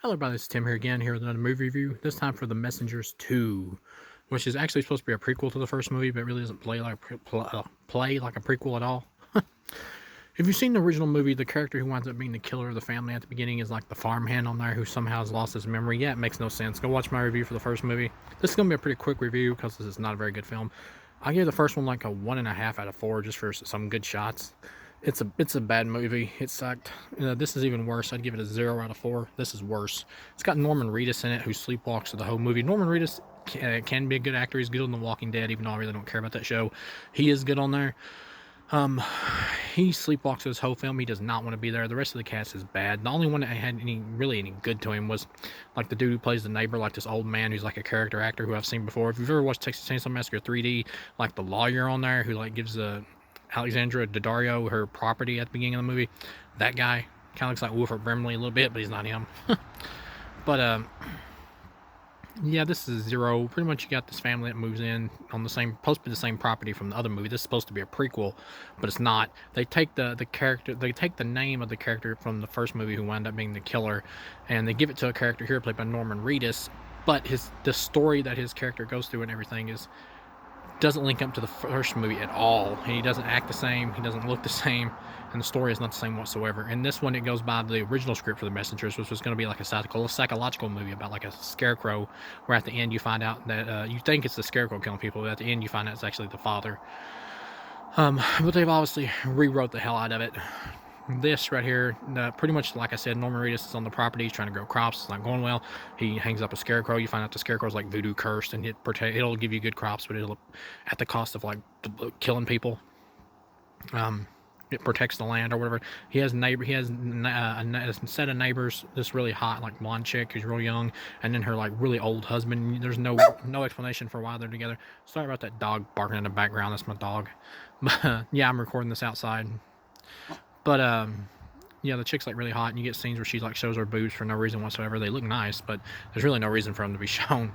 Hello everybody, this is Tim here again, here with another movie review, this time for The Messengers 2, which is actually supposed to be a prequel to the first movie, but really doesn't play like a prequel at all. If you've seen the original movie, the character who winds up being the killer of the family at the beginning is like the farmhand on there who somehow has lost his memory. Yeah, it makes no sense. Go watch my review for the first movie. This is going to be a pretty quick review because this is not a very good film. I gave the first one like a 1.5 out of 4 just for some good shots. It's a bad movie. It sucked. This is even worse. I'd give it a 0 out of 4. This is worse. It's got Norman Reedus in it, who sleepwalks through the whole movie. Norman Reedus can be a good actor. He's good on The Walking Dead, even though I really don't care about that show. He is good on there. He sleepwalks through this whole film. He does not want to be there. The rest of the cast is bad. The only one that had any good to him was like the dude who plays the neighbor, like this old man who's like a character actor who I've seen before. If you've ever watched Texas Chainsaw Massacre 3D, like the lawyer on there who like gives Alexandra Daddario her property at the beginning of the movie, that guy kind of looks like Wilford Brimley a little bit, but he's not him. But yeah, this is 0. Pretty much you got this family that moves in on the same, supposed to be the same property from the other movie. This is supposed to be a prequel, but it's not. They take the character, they take the name of the character from the first movie who wound up being the killer, and they give it to a character here played by Norman Reedus, but the story that his character goes through and everything doesn't link up to the first movie at all. He doesn't act the same, he doesn't look the same, and the story is not the same whatsoever. In this one, it goes by the original script for The Messengers, which was going to be like a psychological movie about like a scarecrow, where at the end you find out that you think it's the scarecrow killing people, but at the end you find out it's actually the father. But they've obviously rewrote the hell out of it. This right here, pretty much like I said, Norman Reedus is on the property. He's trying to grow crops. It's not going well. He hangs up a scarecrow. You find out the scarecrow's like voodoo cursed, and it'll give you good crops, but it'll at the cost of like killing people. It protects the land or whatever. He has a set of neighbors. This really hot, like blonde chick who's real young, and then her like really old husband. There's no explanation for why they're together. Sorry about that dog barking in the background. That's my dog. But yeah, I'm recording this outside. But yeah, the chick's like really hot, and you get scenes where she like shows her boobs for no reason whatsoever. They look nice, but there's really no reason for them to be shown.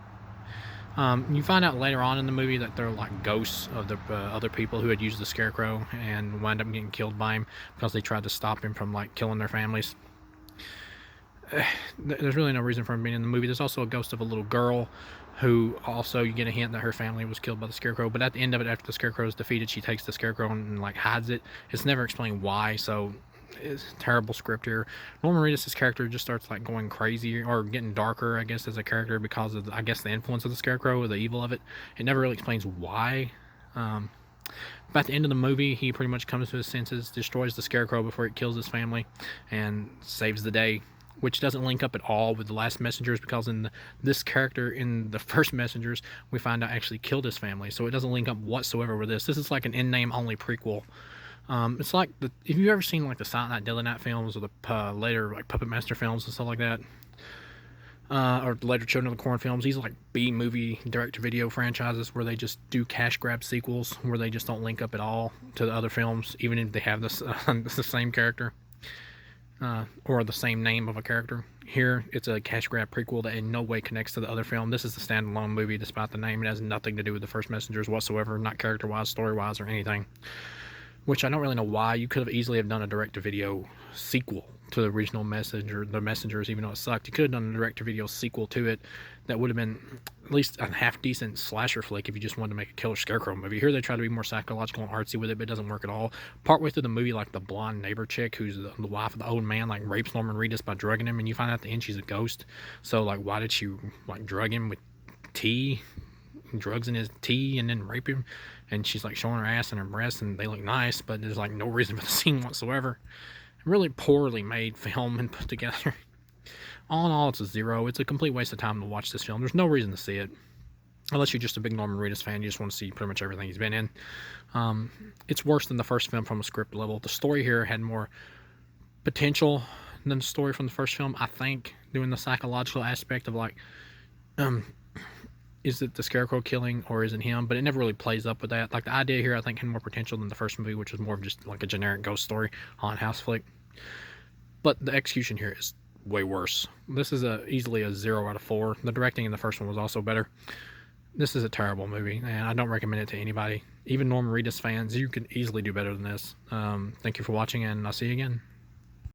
You find out later on in the movie that they're like ghosts of the other people who had used the scarecrow and wind up getting killed by him because they tried to stop him from like killing their families. There's really no reason for him being in the movie. There's also a ghost of a little girl who also you get a hint that her family was killed by the scarecrow, but at the end of it, after the scarecrow is defeated, she takes the scarecrow and like hides it. It's never explained why, so it's terrible script here. Norman Reedus' character just starts like going crazy or getting darker, I guess, as a character because of I guess the influence of the scarecrow or the evil of it. It never really explains why. But at the end of the movie, he pretty much comes to his senses, destroys the scarecrow before it kills his family, and saves the day, which doesn't link up at all with the last Messengers, because this character in the first Messengers we find out actually killed his family, so it doesn't link up whatsoever with this. This is like an in-name only prequel. It's like if you've ever seen like the Silent Night, Deadly Night films, or the later like Puppet Master films and stuff like that, or later Children of the Corn films. These are like B-movie direct-to-video franchises where they just do cash grab sequels where they just don't link up at all to the other films, even if they have this the same character. Or the same name of a character. Here, it's a cash grab prequel that in no way connects to the other film. This is a standalone movie despite the name. It has nothing to do with the first Messengers whatsoever, not character-wise, story-wise, or anything. Which I don't really know why. You could have easily have done a direct-to-video sequel to the original The Messengers, even though it sucked. You could have done a direct-to-video sequel to it that would have been at least a half-decent slasher flick if you just wanted to make a killer scarecrow movie. Here they try to be more psychological and artsy with it, but it doesn't work at all. Partway through the movie, like the blonde neighbor chick who's the wife of the old man like rapes Norman Reedus by drugging him, and you find out at the end she's a ghost. So like, why did she like drug him with tea, drugs in his tea, and then rape him? And she's like showing her ass and her breasts, and they look nice, but there's like no reason for the scene whatsoever. Really poorly made film and put together. All in all, it's a 0. It's a complete waste of time to watch this film. There's no reason to see it. Unless you're just a big Norman Reedus fan, you just want to see pretty much everything he's been in. It's worse than the first film from a script level. The story here had more potential than the story from the first film, I think, doing the psychological aspect of like, is it the scarecrow killing or is it him? But it never really plays up with that. Like the idea here, I think, had more potential than the first movie, which was more of just like a generic ghost story, haunted house flick. But the execution here is way worse. This is easily a 0 out of 4. The directing in the first one was also better. This is a terrible movie, and I don't recommend it to anybody. Even Norman Reedus fans, you can easily do better than this. Thank you for watching, and I'll see you again.